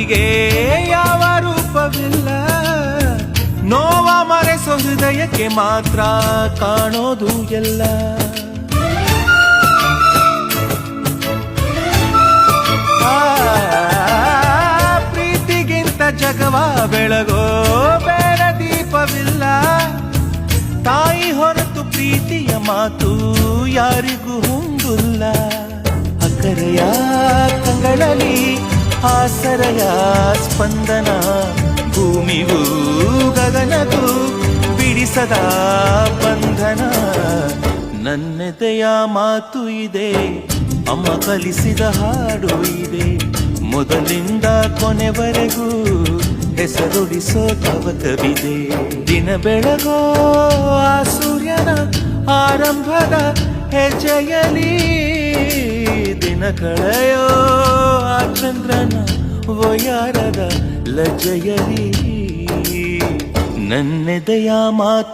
ಪ್ರೀತಿಗೆ ಯಾವ ರೂಪವಿಲ್ಲ, ನೋವ ಮರೆಸೋ ಹೃದಯಕ್ಕೆ ಮಾತ್ರ ಕಾಣೋದು ಎಲ್ಲ. ಪ್ರೀತಿಗಿಂತ ಜಗವ ಬೆಳಗೋ ಬೇರೆ ದೀಪವಿಲ್ಲ, ತಾಯಿ ಹೊರತು ಪ್ರೀತಿಯ ಮಾತು ಯಾರಿಗೂ ಹೊಂದಿಲ್ಲ. ಅಕ್ಕರೆಯ ಕಂಗಳಲ್ಲಿ ಆಸರೆಯ ಸ್ಪಂದನ, ಭೂಮಿಗೂ ಗಗನಗೂ ಬಿಡಿಸದ ಬಂಧನ. ನನ್ನೆದೆಯ ಮಾತು ಇದೆ, ಅಮ್ಮ ಕಲಿಸಿದ ಹಾಡು ಇದೆ, ಮೊದಲಿಂದ ಕೊನೆವರೆಗೂ ಹೆಸರುಳಿಸೋ ತವಕವಿದೆ. ದಿನ ಬೆಳಗೋ ಆ ಸೂರ್ಯನ ಆರಂಭದ ಹೆಜ್ಜೆಯಲಿ, ದಿನ ಕಳೆಯೋ ಆ ಚಂದ್ರನ ವಯಾರದ ಲಜ್ಜೆಯಲಿ. ನನ್ನೆದೆಯ ಮಾತು